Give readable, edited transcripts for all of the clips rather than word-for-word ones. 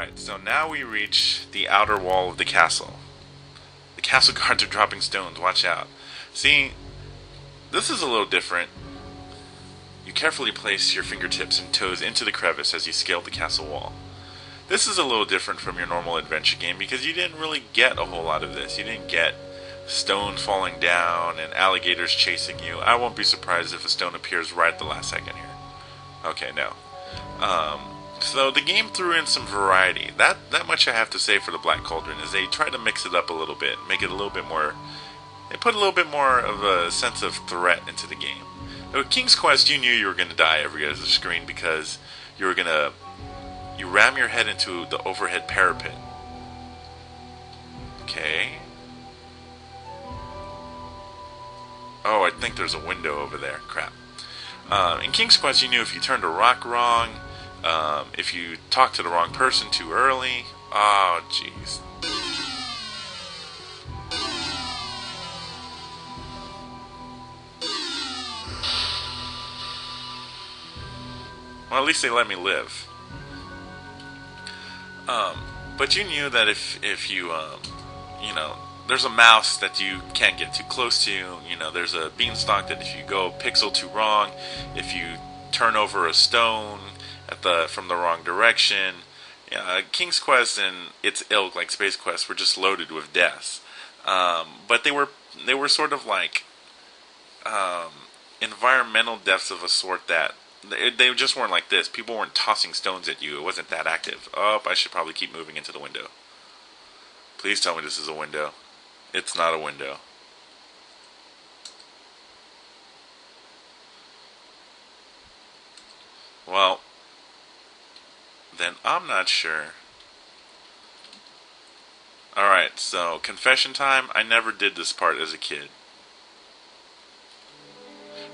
Alright, so now we reach the outer wall of the castle. The castle guards are dropping stones, watch out. See, this is a little different. You carefully place your fingertips and toes into the crevice as you scale the castle wall. This is a little different from your normal adventure game because you didn't really get a whole lot of this. You didn't get stones falling down and alligators chasing you. I won't be surprised if a stone appears right at the last second here. Okay, no. So the game threw in some variety. That much I have to say for the Black Cauldron is they try to mix it up a little bit, make it a little bit more. They put a little bit more of a sense of threat into the game. With King's Quest, you knew you were going to die every other screen because you ram your head into the overhead parapet. Okay. Oh, I think there's a window over there. Crap. In King's Quest, you knew if you turned a rock wrong, if you talked to the wrong person too early. Oh, jeez. Well, at least they let me live. But you knew that if you, there's a mouse that you can't get too close to. There's a beanstalk that if you go a pixel too wrong, if you turn over a stone from the wrong direction. King's Quest and its ilk, like Space Quest, were just loaded with deaths. But they were sort of like environmental deaths of a sort that they just weren't like this. People weren't tossing stones at you. It wasn't that active. Oh, I should probably keep moving into the window. Please tell me this is a window. It's not a window. Well, then I'm not sure. Alright, so confession time. I never did this part as a kid.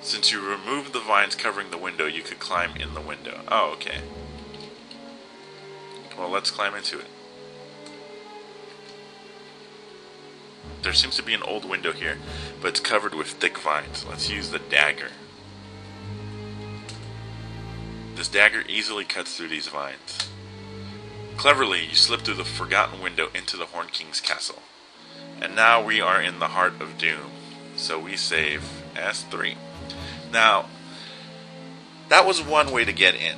Since you removed the vines covering the window, you could climb in the window. Oh, okay. Well, let's climb into it. There seems to be an old window here, but it's covered with thick vines. Let's use the dagger. This dagger easily cuts through these vines. Cleverly, you slip through the forgotten window into the Horned King's castle. And now we are in the heart of Doom. So we save S3. Now, that was one way to get in.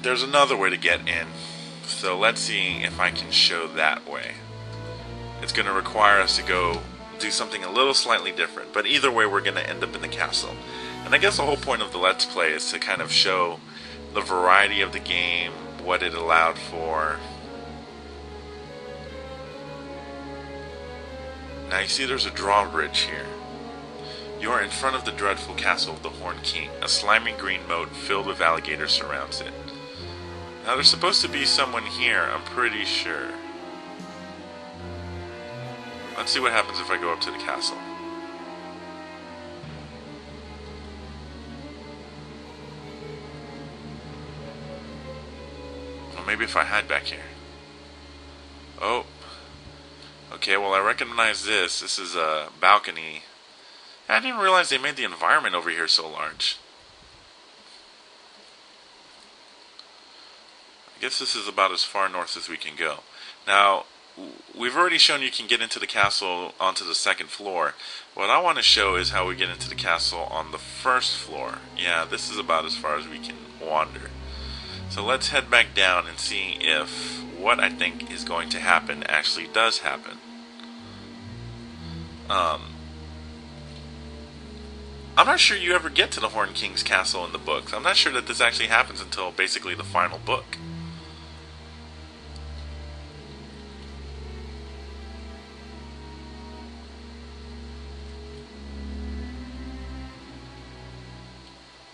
There's another way to get in. So let's see if I can show that way. It's going to require us to go do something a little slightly different. But either way, we're going to end up in the castle. And I guess the whole point of the Let's Play is to kind of show the variety of the game, what it allowed for. Now you see there's a drawbridge here. You are in front of the dreadful castle of the Horned King. A slimy green moat filled with alligators surrounds it. Now there's supposed to be someone here, I'm pretty sure. Let's see what happens if I go up to the castle. Well, maybe if I hide back here. Oh. Okay, well I recognize this. This is a balcony. I didn't realize they made the environment over here so large. I guess this is about as far north as we can go. Now, we've already shown you can get into the castle onto the second floor. What I want to show is how we get into the castle on the first floor. Yeah, this is about as far as we can wander. So let's head back down and see if what I think is going to happen actually does happen. I'm not sure you ever get to the Horned King's castle in the books. I'm not sure that this actually happens until basically the final book.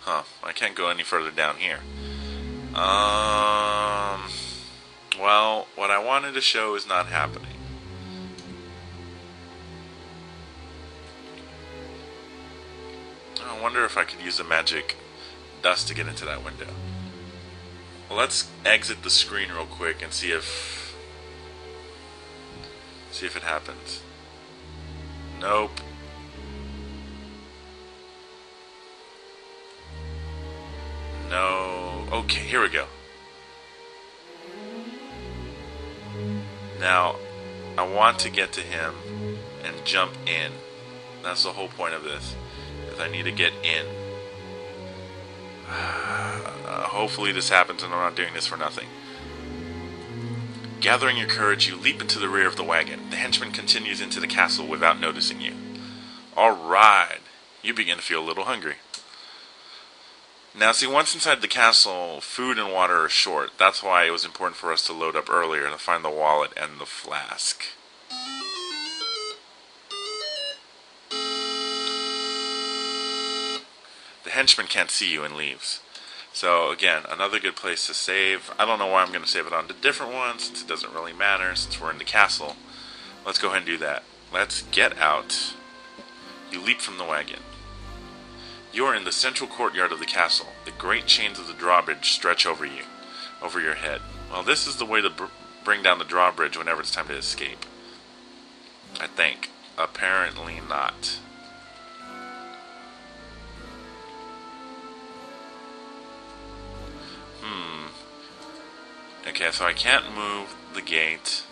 Huh, I can't go any further down here. Well, what I wanted to show is not happening. I wonder if I could use the magic dust to get into that window. Well, let's exit the screen real quick and see if it happens. Nope. No. Okay, here we go. Now, I want to get to him and jump in. That's the whole point of this, is I need to get in. Hopefully this happens and I'm not doing this for nothing. Gathering your courage, you leap into the rear of the wagon. The henchman continues into the castle without noticing you. Alright, you begin to feel a little hungry. Now see, once inside the castle, food and water are short. That's why it was important for us to load up earlier to find the wallet and the flask. The henchman can't see you and leaves. So again, another good place to save. I don't know why I'm going to save it on a different one, since it doesn't really matter, since we're in the castle. Let's go ahead and do that. Let's get out. You leap from the wagon. You are in the central courtyard of the castle. The great chains of the drawbridge stretch over you, over your head. Well, this is the way to bring down the drawbridge whenever it's time to escape. I think. Apparently not. Okay, so I can't move the gate.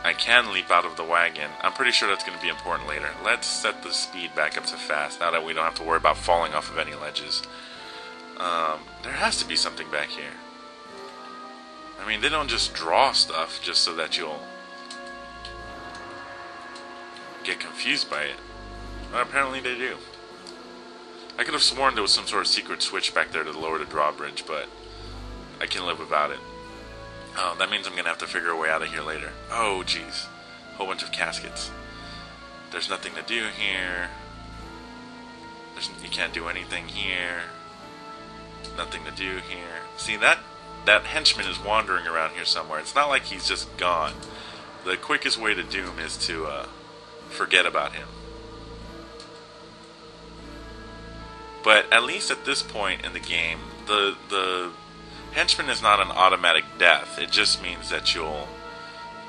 I can leap out of the wagon. I'm pretty sure that's going to be important later. Let's set the speed back up to fast, now that we don't have to worry about falling off of any ledges. There has to be something back here. I mean, they don't just draw stuff just so that you'll get confused by it. But apparently they do. I could have sworn there was some sort of secret switch back there to lower the drawbridge, but I can live without it. Oh, that means I'm going to have to figure a way out of here later. Oh, jeez. Whole bunch of caskets. There's nothing to do here. You can't do anything here. Nothing to do here. See, that henchman is wandering around here somewhere. It's not like he's just gone. The quickest way to doom is to forget about him. But at least at this point in the game, the henchman is not an automatic death. It just means that you'll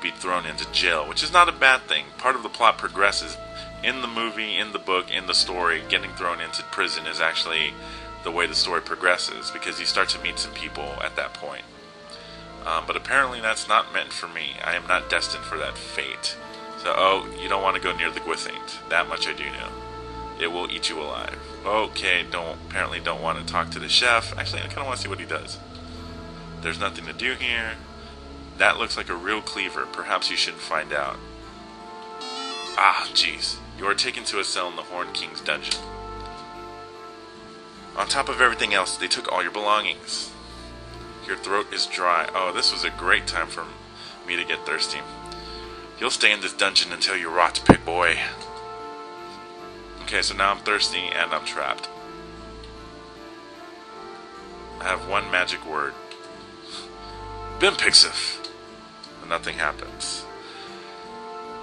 be thrown into jail, which is not a bad thing. Part of the plot progresses. In the movie, in the book, in the story, getting thrown into prison is actually the way the story progresses, because you start to meet some people at that point. But apparently that's not meant for me. I am not destined for that fate. So, you don't want to go near the Gwythaint. That much I do know. It will eat you alive. Okay, apparently don't want to talk to the chef. Actually, I kind of want to see what he does. There's nothing to do here. That looks like a real cleaver. Perhaps you should find out. Ah, jeez. You are taken to a cell in the Horned King's dungeon. On top of everything else, they took all your belongings. Your throat is dry. Oh, this was a great time for me to get thirsty. You'll stay in this dungeon until you rot, big boy. Okay, so now I'm thirsty and I'm trapped. I have one magic word. Bimpixif. And nothing happens.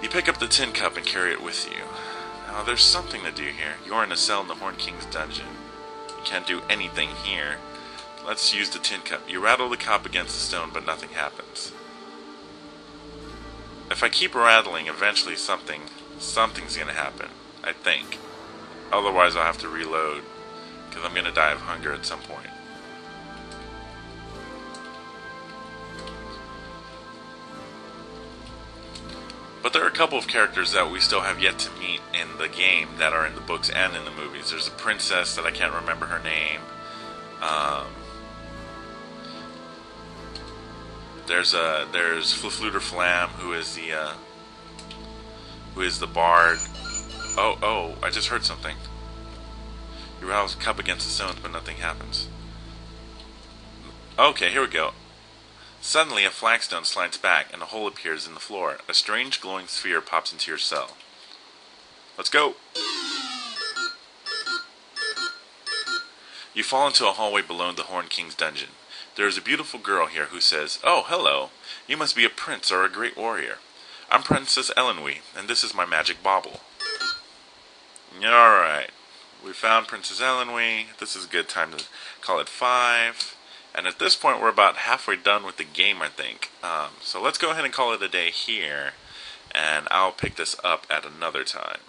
You pick up the tin cup and carry it with you. Now, there's something to do here. You're in a cell in the Horned King's dungeon. You can't do anything here. Let's use the tin cup. You rattle the cup against the stone, but nothing happens. If I keep rattling, eventually something's going to happen. I think. Otherwise, I'll have to reload, because I'm going to die of hunger at some point. But there are a couple of characters that we still have yet to meet in the game that are in the books and in the movies. There's a princess that I can't remember her name. There's Flufluter Flam, who is the bard. Oh, I just heard something. You rattle the cup against the stones, but nothing happens. Okay, here we go. Suddenly, a flagstone slides back, and a hole appears in the floor. A strange glowing sphere pops into your cell. Let's go! You fall into a hallway below the Horned King's dungeon. There is a beautiful girl here who says, "Oh, hello. You must be a prince or a great warrior. I'm Princess Elenwy, and this is my magic bauble." Alright. We found Princess Elenwy. This is a good time to call it 5. And at this point, we're about halfway done with the game, I think. So let's go ahead and call it a day here. And I'll pick this up at another time.